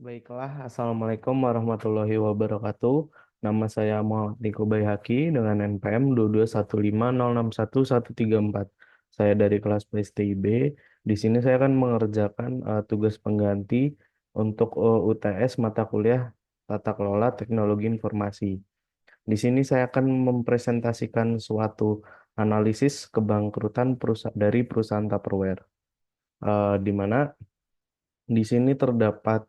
Baiklah, Assalamualaikum warahmatullahi wabarakatuh. Nama saya Muhammad Niko Baihaqi dengan NPM 22150611344. Saya dari kelas PSTIB. Di sini saya akan mengerjakan tugas pengganti untuk UTS mata kuliah Tata Kelola Teknologi Informasi. Di sini saya akan mempresentasikan suatu analisis kebangkrutan dari perusahaan Tupperware, di mana di sini terdapat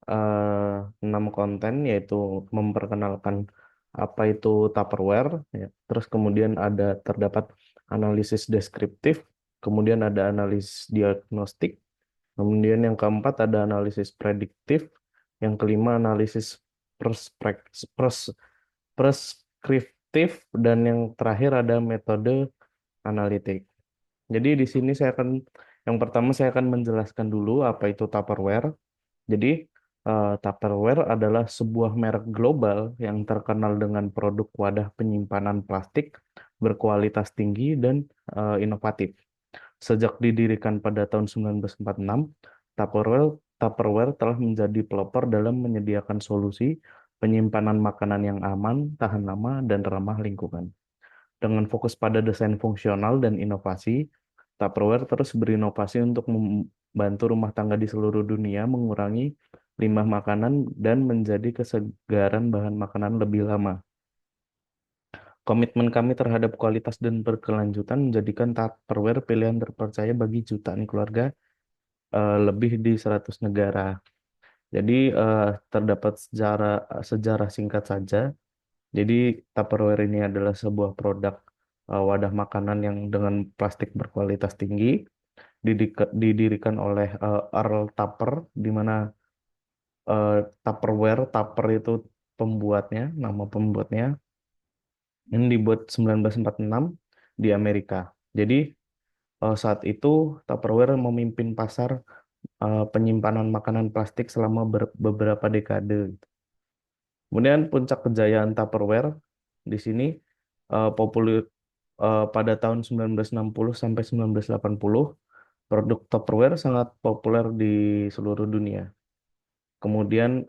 6 konten, yaitu memperkenalkan apa itu Tupperware, ya. Terus kemudian terdapat analisis deskriptif, kemudian ada analisis diagnostik, kemudian yang keempat ada analisis prediktif, yang kelima analisis perspek- pers- preskriptif, dan yang terakhir ada metode analitik. Jadi di sini yang pertama saya akan menjelaskan dulu apa itu Tupperware. Jadi, Tupperware adalah sebuah merek global yang terkenal dengan produk wadah penyimpanan plastik berkualitas tinggi dan inovatif. Sejak didirikan pada tahun 1946, Tupperware, Tupperware telah menjadi pelopor dalam menyediakan solusi penyimpanan makanan yang aman, tahan lama, dan ramah lingkungan. Dengan fokus pada desain fungsional dan inovasi, Tupperware terus berinovasi untuk membantu rumah tangga di seluruh dunia mengurangi limbah makanan dan menjadi kesegaran bahan makanan lebih lama. Komitmen kami terhadap kualitas dan berkelanjutan menjadikan Tupperware pilihan terpercaya bagi jutaan keluarga lebih di 100 negara. Jadi terdapat sejarah singkat saja. Jadi Tupperware ini adalah sebuah produk wadah makanan yang dengan plastik berkualitas tinggi, didirikan oleh Earl Tupper, di mana Tupper itu nama pembuatnya, ini dibuat 1946 di Amerika. Jadi saat itu Tupperware memimpin pasar penyimpanan makanan plastik selama beberapa dekade. Kemudian puncak kejayaan Tupperware di sini populer pada tahun 1960 sampai 1980, produk Tupperware sangat populer di seluruh dunia. Kemudian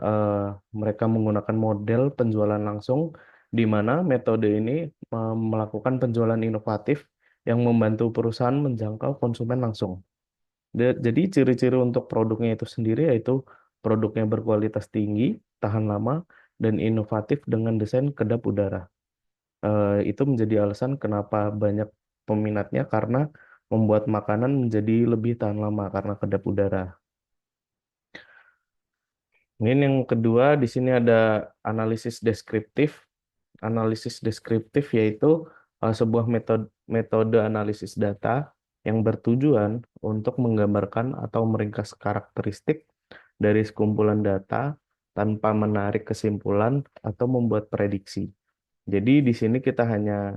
mereka menggunakan model penjualan langsung, di mana metode ini melakukan penjualan inovatif yang membantu perusahaan menjangkau konsumen langsung. Jadi ciri-ciri untuk produknya itu sendiri yaitu produknya berkualitas tinggi, tahan lama, dan inovatif dengan desain kedap udara. Itu menjadi alasan kenapa banyak peminatnya, karena membuat makanan menjadi lebih tahan lama karena kedap udara. Kemudian yang kedua, di sini ada analisis deskriptif. Analisis deskriptif yaitu sebuah metode analisis data yang bertujuan untuk menggambarkan atau meringkas karakteristik dari sekumpulan data tanpa menarik kesimpulan atau membuat prediksi. Jadi di sini kita hanya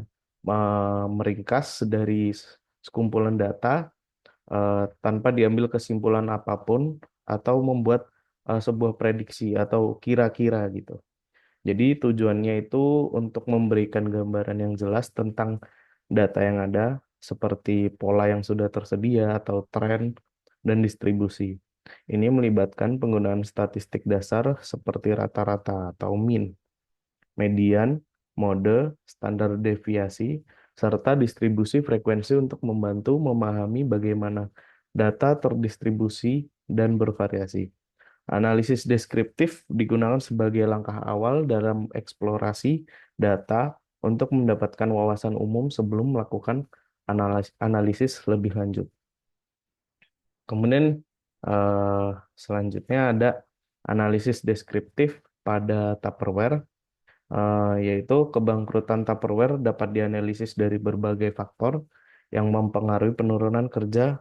meringkas dari sekumpulan data tanpa diambil kesimpulan apapun atau membuat sebuah prediksi atau kira-kira gitu. Jadi tujuannya itu untuk memberikan gambaran yang jelas tentang data yang ada, seperti pola yang sudah tersedia atau tren dan distribusi. Ini melibatkan penggunaan statistik dasar seperti rata-rata atau mean, median, mode, standar deviasi, serta distribusi frekuensi untuk membantu memahami bagaimana data terdistribusi dan bervariasi. Analisis deskriptif digunakan sebagai langkah awal dalam eksplorasi data untuk mendapatkan wawasan umum sebelum melakukan analisis lebih lanjut. Kemudian eh, selanjutnya ada analisis deskriptif pada Tupperware, yaitu kebangkrutan Tupperware dapat dianalisis dari berbagai faktor yang mempengaruhi penurunan kerja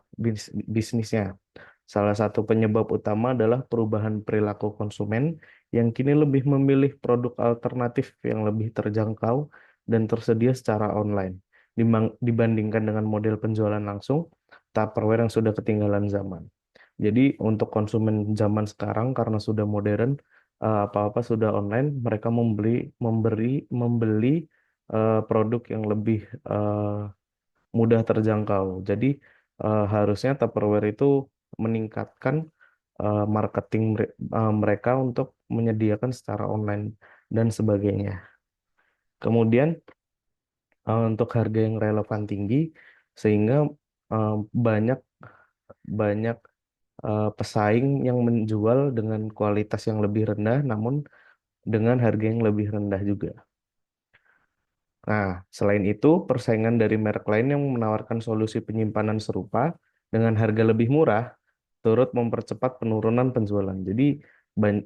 bisnisnya. Salah satu penyebab utama adalah perubahan perilaku konsumen yang kini lebih memilih produk alternatif yang lebih terjangkau dan tersedia secara online dibandingkan dengan model penjualan langsung Tupperware yang sudah ketinggalan zaman. Jadi untuk konsumen zaman sekarang, karena sudah modern, apa-apa sudah online, mereka membeli produk yang lebih mudah terjangkau. Jadi harusnya Tupperware itu meningkatkan marketing mereka untuk menyediakan secara online dan sebagainya. Kemudian untuk harga yang relevan tinggi sehingga eh, banyak banyak pesaing yang menjual dengan kualitas yang lebih rendah namun dengan harga yang lebih rendah juga. Nah, selain itu, persaingan dari merek lain yang menawarkan solusi penyimpanan serupa dengan harga lebih murah turut mempercepat penurunan penjualan. Jadi,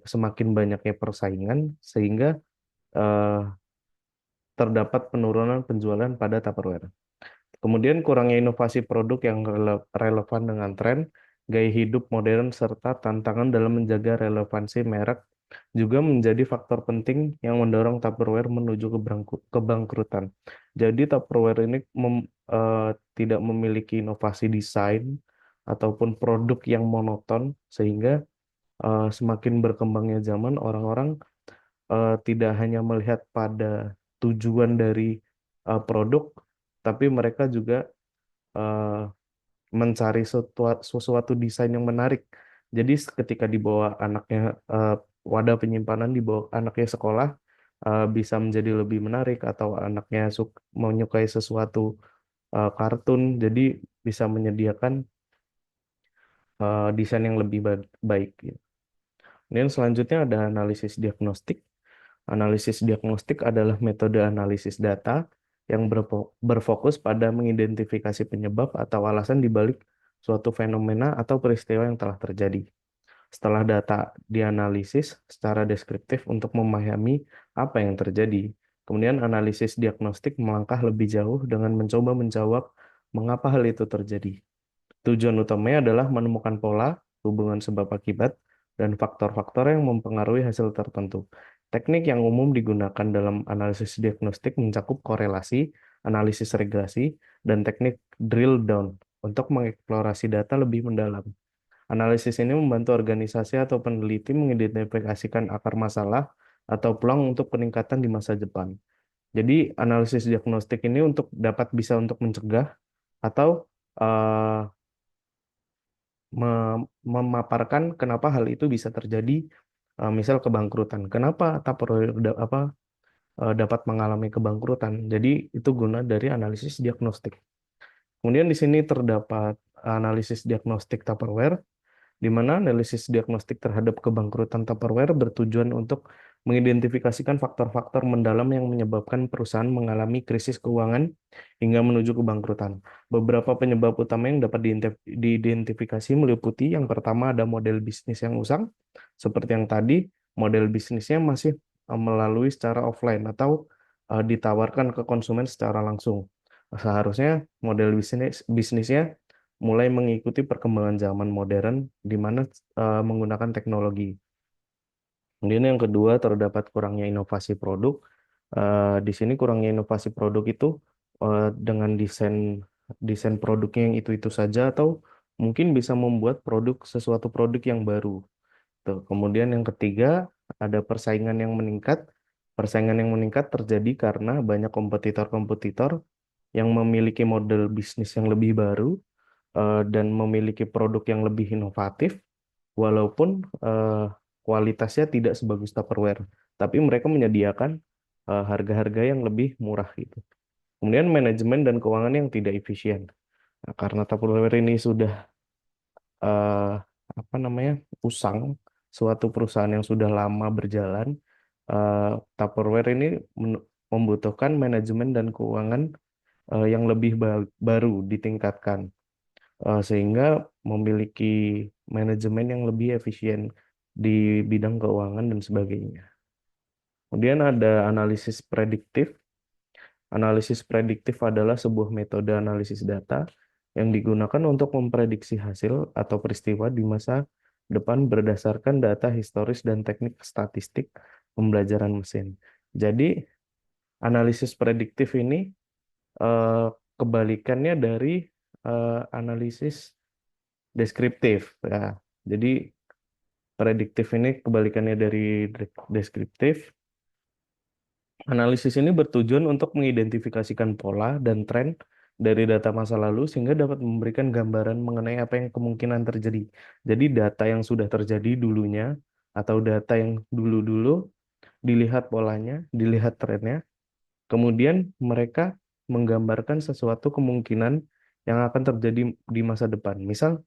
semakin banyaknya persaingan sehingga eh, terdapat penurunan penjualan pada Tupperware. Kemudian kurangnya inovasi produk yang relevan dengan tren, gaya hidup modern, serta tantangan dalam menjaga relevansi merek juga menjadi faktor penting yang mendorong Tupperware menuju kebangkrutan. Jadi Tupperware ini tidak memiliki inovasi desain ataupun produk yang monoton, sehingga semakin berkembangnya zaman, orang-orang tidak hanya melihat pada tujuan dari produk, tapi mereka juga eh, mencari sesuatu desain yang menarik. Jadi ketika dibawa anaknya wadah penyimpanan dibawa anaknya sekolah bisa menjadi lebih menarik atau anaknya menyukai sesuatu kartun, jadi bisa menyediakan desain yang lebih baik, gitu. Dan selanjutnya ada analisis diagnostik. Analisis diagnostik adalah metode analisis data yang berfokus pada mengidentifikasi penyebab atau alasan di balik suatu fenomena atau peristiwa yang telah terjadi. Setelah data dianalisis secara deskriptif untuk memahami apa yang terjadi, kemudian analisis diagnostik melangkah lebih jauh dengan mencoba menjawab mengapa hal itu terjadi. Tujuan utamanya adalah menemukan pola, hubungan sebab akibat, dan faktor-faktor yang mempengaruhi hasil tertentu. Teknik yang umum digunakan dalam analisis diagnostik mencakup korelasi, analisis regresi, dan teknik drill down untuk mengeksplorasi data lebih mendalam. Analisis ini membantu organisasi atau peneliti mengidentifikasikan akar masalah atau peluang untuk peningkatan di masa depan. Jadi, analisis diagnostik ini bisa untuk mencegah atau eh, memaparkan kenapa hal itu bisa terjadi, misal kebangkrutan. Kenapa Tupperware dapat mengalami kebangkrutan? Jadi itu guna dari analisis diagnostik. Kemudian di sini terdapat analisis diagnostik Tupperware, di mana analisis diagnostik terhadap kebangkrutan Tupperware bertujuan untuk mengidentifikasikan faktor-faktor mendalam yang menyebabkan perusahaan mengalami krisis keuangan hingga menuju kebangkrutan. Beberapa penyebab utama yang dapat diidentifikasi meliputi yang pertama ada model bisnis yang usang, seperti yang tadi, model bisnisnya masih melalui secara offline atau ditawarkan ke konsumen secara langsung. Seharusnya model bisnisnya mulai mengikuti perkembangan zaman modern di mana menggunakan teknologi. Kemudian yang kedua terdapat kurangnya inovasi produk. Di sini kurangnya inovasi produk itu dengan desain desain produknya yang itu saja atau mungkin bisa membuat sesuatu produk yang baru. Tuh. Kemudian yang ketiga ada persaingan yang meningkat. Persaingan yang meningkat terjadi karena banyak kompetitor-kompetitor yang memiliki model bisnis yang lebih baru dan memiliki produk yang lebih inovatif, walaupun kualitasnya tidak sebagus Tupperware, tapi mereka menyediakan harga-harga yang lebih murah gitu. Kemudian manajemen dan keuangan yang tidak efisien. Nah, karena Tupperware ini sudah eh, apa namanya usang, suatu perusahaan yang sudah lama berjalan, eh, Tupperware ini membutuhkan manajemen dan keuangan yang lebih baru ditingkatkan sehingga memiliki manajemen yang lebih efisien di bidang keuangan dan sebagainya. Kemudian ada analisis prediktif. Analisis prediktif adalah sebuah metode analisis data yang digunakan untuk memprediksi hasil atau peristiwa di masa depan berdasarkan data historis dan teknik statistik pembelajaran mesin. Jadi, analisis prediktif ini eh, kebalikannya dari analisis deskriptif. Ya. Jadi prediktif ini kebalikannya dari deskriptif. Analisis ini bertujuan untuk mengidentifikasikan pola dan tren dari data masa lalu sehingga dapat memberikan gambaran mengenai apa yang kemungkinan terjadi. Jadi data yang sudah terjadi dulunya atau data yang dulu-dulu dilihat polanya, dilihat trennya, kemudian mereka menggambarkan sesuatu kemungkinan yang akan terjadi di masa depan. Misal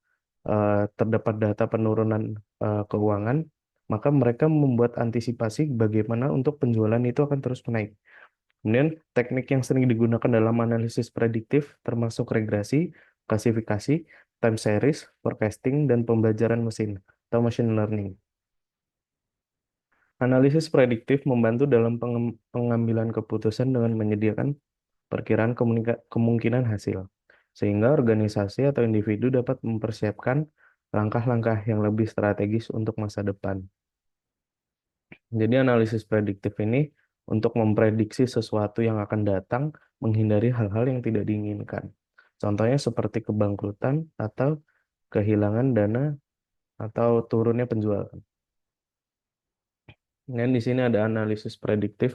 terdapat data penurunan keuangan, maka mereka membuat antisipasi bagaimana untuk penjualan itu akan terus menaik. Kemudian teknik yang sering digunakan dalam analisis prediktif termasuk regresi, klasifikasi, time series, forecasting, dan pembelajaran mesin atau machine learning. Analisis prediktif membantu dalam pengambilan keputusan dengan menyediakan perkiraan kemungkinan hasil, sehingga organisasi atau individu dapat mempersiapkan langkah-langkah yang lebih strategis untuk masa depan. Jadi analisis prediktif ini untuk memprediksi sesuatu yang akan datang, menghindari hal-hal yang tidak diinginkan. Contohnya seperti kebangkrutan atau kehilangan dana atau turunnya penjualan. Dan di sini ada analisis prediktif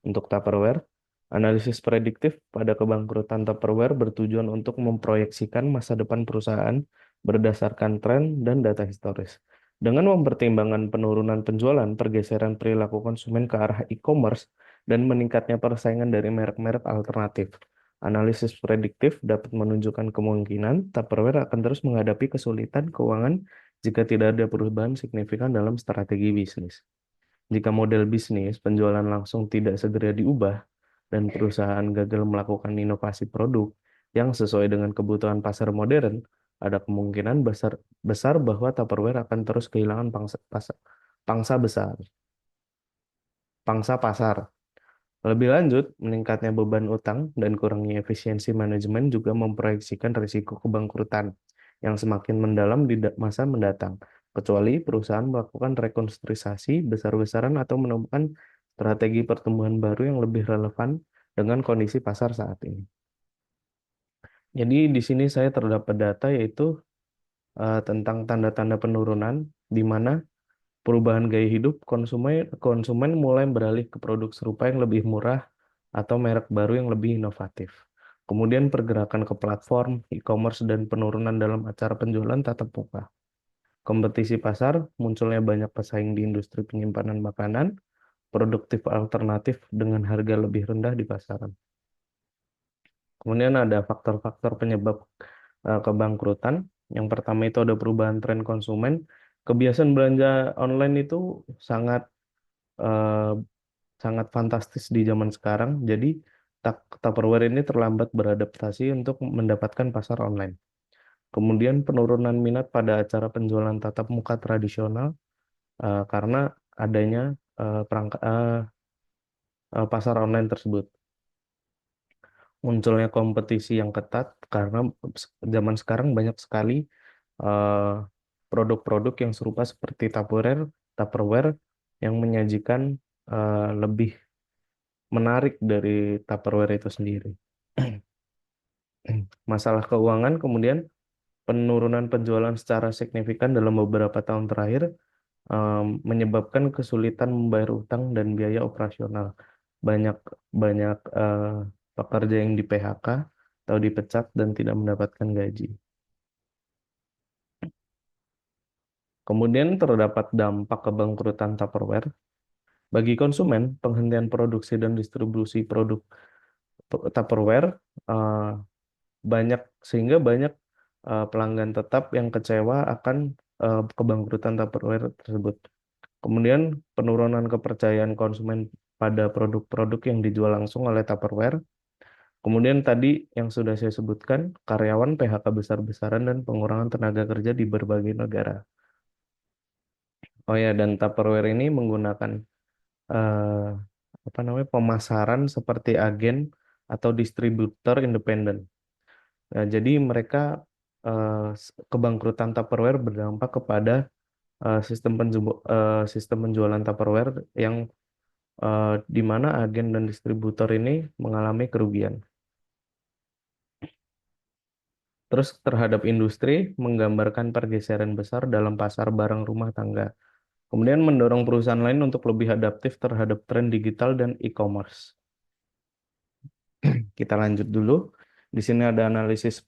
untuk Tupperware. Analisis prediktif pada kebangkrutan Tupperware bertujuan untuk memproyeksikan masa depan perusahaan berdasarkan tren dan data historis. Dengan mempertimbangkan penurunan penjualan, pergeseran perilaku konsumen ke arah e-commerce, dan meningkatnya persaingan dari merek-merek alternatif. Analisis prediktif dapat menunjukkan kemungkinan Tupperware akan terus menghadapi kesulitan keuangan jika tidak ada perubahan signifikan dalam strategi bisnis. Jika model bisnis penjualan langsung tidak segera diubah dan perusahaan gagal melakukan inovasi produk yang sesuai dengan kebutuhan pasar modern, ada kemungkinan besar, besar bahwa Tupperware akan terus kehilangan pangsa besar, pangsa pasar. Lebih lanjut, meningkatnya beban utang dan kurangnya efisiensi manajemen juga memproyeksikan risiko kebangkrutan yang semakin mendalam di masa mendatang, kecuali perusahaan melakukan rekonstruksi besar-besaran atau menemukan strategi pertumbuhan baru yang lebih relevan dengan kondisi pasar saat ini. Jadi di sini saya terdapat data yaitu tentang tanda-tanda penurunan di mana perubahan gaya hidup konsumen konsumen mulai beralih ke produk serupa yang lebih murah atau merek baru yang lebih inovatif. Kemudian pergerakan ke platform, e-commerce, dan penurunan dalam acara penjualan tatap muka. Kompetisi pasar, munculnya banyak pesaing di industri penyimpanan makanan, produktif alternatif dengan harga lebih rendah di pasaran. Kemudian ada faktor-faktor penyebab kebangkrutan. Yang pertama itu ada perubahan tren konsumen. Kebiasaan belanja online itu sangat eh, sangat fantastis di zaman sekarang. Jadi Tupperware ini terlambat beradaptasi untuk mendapatkan pasar online. Kemudian penurunan minat pada acara penjualan tatap muka tradisional karena adanya pasar online tersebut. Munculnya kompetisi yang ketat karena zaman sekarang banyak sekali eh, produk-produk yang serupa seperti Tupperware yang menyajikan lebih menarik dari Tupperware itu sendiri. Masalah keuangan, kemudian penurunan penjualan secara signifikan dalam beberapa tahun terakhir menyebabkan kesulitan membayar utang dan biaya operasional. Banyak banyak pekerja yang di PHK atau dipecat dan tidak mendapatkan gaji. Kemudian terdapat dampak kebangkrutan Tupperware. Bagi konsumen, penghentian produksi dan distribusi produk Tupperware eh, banyak sehingga banyak pelanggan tetap yang kecewa akan kebangkrutan Tupperware tersebut. Kemudian penurunan kepercayaan konsumen pada produk-produk yang dijual langsung oleh Tupperware. Kemudian tadi yang sudah saya sebutkan, karyawan PHK besar-besaran dan pengurangan tenaga kerja di berbagai negara. Oh ya, dan Tupperware ini menggunakan eh, apa namanya pemasaran seperti agen atau distributor independen. Nah, jadi mereka kebangkrutan Tupperware berdampak kepada sistem penjualan Tupperware yang di mana agen dan distributor ini mengalami kerugian. Terus terhadap industri menggambarkan pergeseran besar dalam pasar barang rumah tangga. Kemudian mendorong perusahaan lain untuk lebih adaptif terhadap tren digital dan e-commerce. Kita lanjut dulu. Di sini ada analisis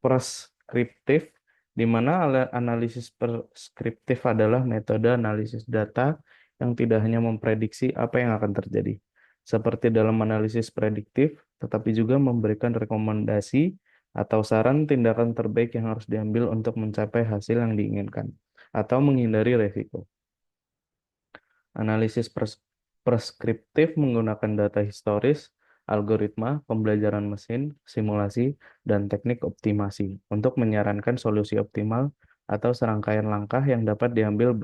preskriptif, di mana analisis preskriptif adalah metode analisis data yang tidak hanya memprediksi apa yang akan terjadi, seperti dalam analisis prediktif, tetapi juga memberikan rekomendasi atau saran tindakan terbaik yang harus diambil untuk mencapai hasil yang diinginkan atau menghindari resiko. Analisis preskriptif menggunakan data historis, algoritma, pembelajaran mesin, simulasi, dan teknik optimasi untuk menyarankan solusi optimal atau serangkaian langkah yang dapat diambil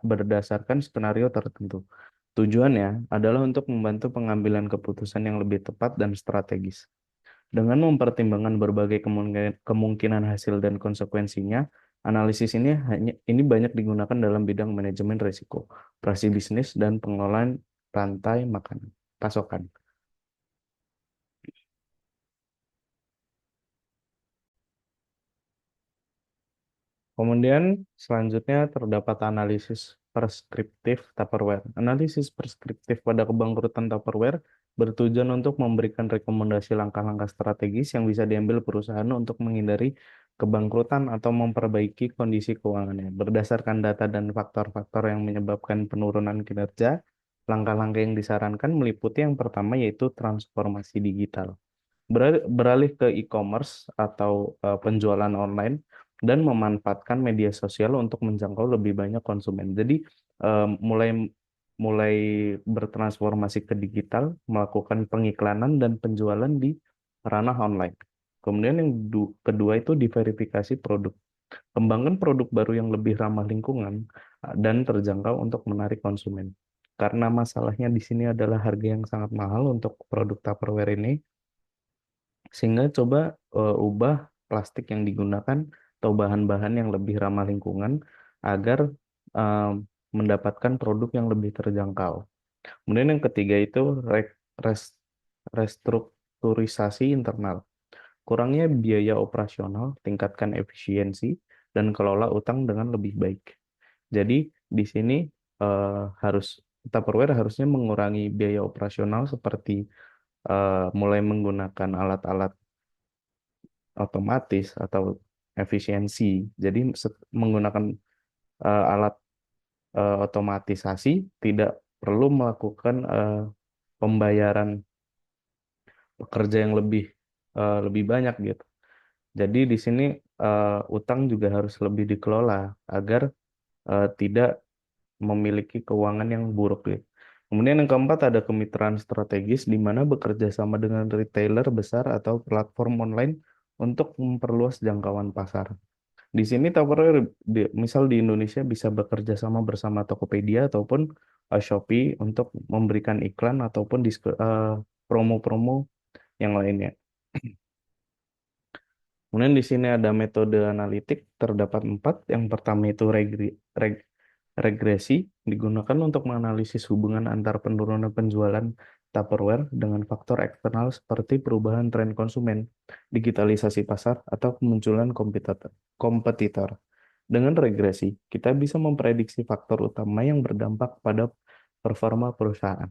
berdasarkan skenario tertentu. Tujuannya adalah untuk membantu pengambilan keputusan yang lebih tepat dan strategis. Dengan mempertimbangkan berbagai kemungkinan hasil dan konsekuensinya, analisis ini banyak digunakan dalam bidang manajemen risiko, operasi bisnis, dan pengelolaan rantai makanan, pasokan. Kemudian selanjutnya terdapat analisis preskriptif Tupperware. Analisis preskriptif pada kebangkrutan Tupperware bertujuan untuk memberikan rekomendasi langkah-langkah strategis yang bisa diambil perusahaan untuk menghindari kebangkrutan atau memperbaiki kondisi keuangannya. Berdasarkan data dan faktor-faktor yang menyebabkan penurunan kinerja, langkah-langkah yang disarankan meliputi yang pertama yaitu transformasi digital, beralih ke e-commerce atau penjualan online dan memanfaatkan media sosial untuk menjangkau lebih banyak konsumen. Jadi mulai mulai bertransformasi ke digital, melakukan pengiklanan dan penjualan di ranah online. Kemudian yang kedua itu diverifikasi produk. Kembangkan produk baru yang lebih ramah lingkungan dan terjangkau untuk menarik konsumen. Karena masalahnya di sini adalah harga yang sangat mahal untuk produk Tupperware ini, sehingga coba ubah plastik yang digunakan atau bahan-bahan yang lebih ramah lingkungan agar eh, mendapatkan produk yang lebih terjangkau. Kemudian yang ketiga itu res- restrukturisasi internal. Kurangnya biaya operasional, tingkatkan efisiensi, dan kelola utang dengan lebih baik. Jadi di sini harus Tupperware harusnya mengurangi biaya operasional seperti mulai menggunakan alat-alat otomatis atau efisiensi. Jadi menggunakan alat otomatisasi, tidak perlu melakukan pembayaran pekerja yang lebih banyak gitu. Jadi di sini utang juga harus lebih dikelola agar tidak memiliki keuangan yang buruk gitu. Kemudian yang keempat ada kemitraan strategis di mana bekerja sama dengan retailer besar atau platform online untuk memperluas jangkauan pasar. Di sini Tupperware misal di Indonesia bisa bekerja sama bersama Tokopedia ataupun Shopee untuk memberikan iklan ataupun promo-promo yang lainnya. Kemudian di sini ada metode analitik, terdapat empat. Yang pertama itu regresi, digunakan untuk menganalisis hubungan antar penurunan penjualan Tupperware dengan faktor eksternal seperti perubahan tren konsumen, digitalisasi pasar, atau kemunculan kompetitor. Dengan regresi, kita bisa memprediksi faktor utama yang berdampak pada performa perusahaan.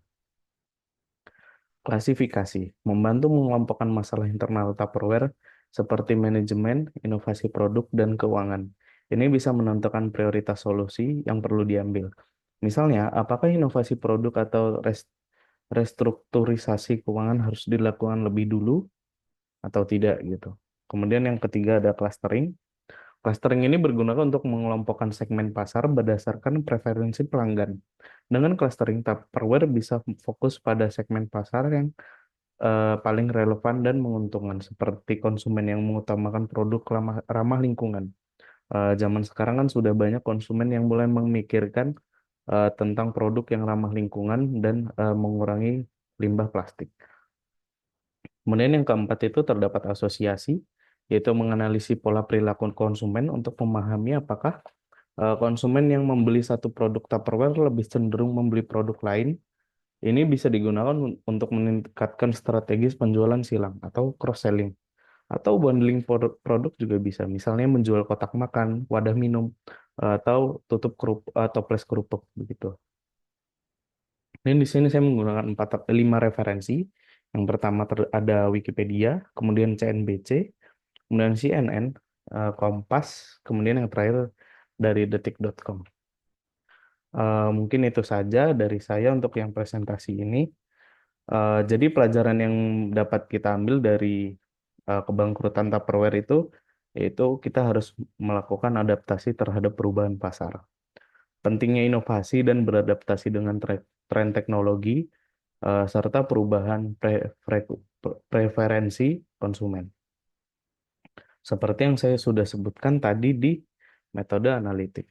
Klasifikasi, membantu mengelompokkan masalah internal Tupperware seperti manajemen, inovasi produk, dan keuangan. Ini bisa menentukan prioritas solusi yang perlu diambil. Misalnya, apakah inovasi produk atau restrukturisasi keuangan harus dilakukan lebih dulu atau tidak gitu. Kemudian yang ketiga ada clustering. Clustering ini berguna untuk mengelompokkan segmen pasar berdasarkan preferensi pelanggan. Dengan clustering, Tupperware bisa fokus pada segmen pasar yang paling relevan dan menguntungkan, seperti konsumen yang mengutamakan produk ramah lingkungan. Zaman sekarang kan sudah banyak konsumen yang mulai memikirkan tentang produk yang ramah lingkungan dan mengurangi limbah plastik. Kemudian yang keempat itu terdapat asosiasi, yaitu menganalisis pola perilaku konsumen untuk memahami apakah konsumen yang membeli satu produk Tupperware lebih cenderung membeli produk lain. Ini bisa digunakan untuk meningkatkan strategis penjualan silang atau cross-selling. Atau bundling produk juga bisa. Misalnya menjual kotak makan, wadah minum, atau toples kerupuk begitu. Dan di sini saya menggunakan 5 referensi. Yang pertama ada Wikipedia, kemudian CNBC, kemudian CNN, Kompas, kemudian yang terakhir dari detik.com. Mungkin itu saja dari saya untuk yang presentasi ini. Jadi pelajaran yang dapat kita ambil dari kebangkrutan Tupperware itu, yaitu kita harus melakukan adaptasi terhadap perubahan pasar. Pentingnya inovasi dan beradaptasi dengan tren teknologi, serta perubahan preferensi konsumen. Seperti yang saya sudah sebutkan tadi di metode analitik.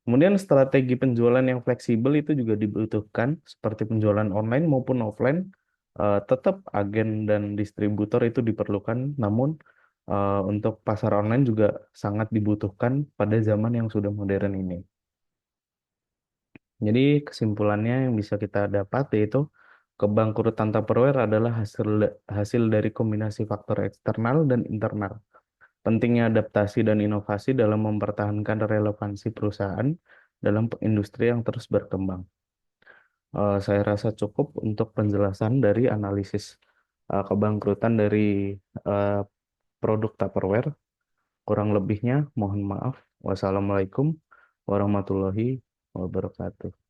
Kemudian strategi penjualan yang fleksibel itu juga dibutuhkan, seperti penjualan online maupun offline. Tetap agen dan distributor itu diperlukan, namun untuk pasar online juga sangat dibutuhkan pada zaman yang sudah modern ini. Jadi kesimpulannya yang bisa kita dapat yaitu kebangkrutan Tupperware adalah hasil dari kombinasi faktor eksternal dan internal. Pentingnya adaptasi dan inovasi dalam mempertahankan relevansi perusahaan dalam industri yang terus berkembang. Saya rasa cukup untuk penjelasan dari analisis kebangkrutan dari eh, produk Tupperware. Kurang lebihnya mohon maaf. Wassalamualaikum warahmatullahi wabarakatuh.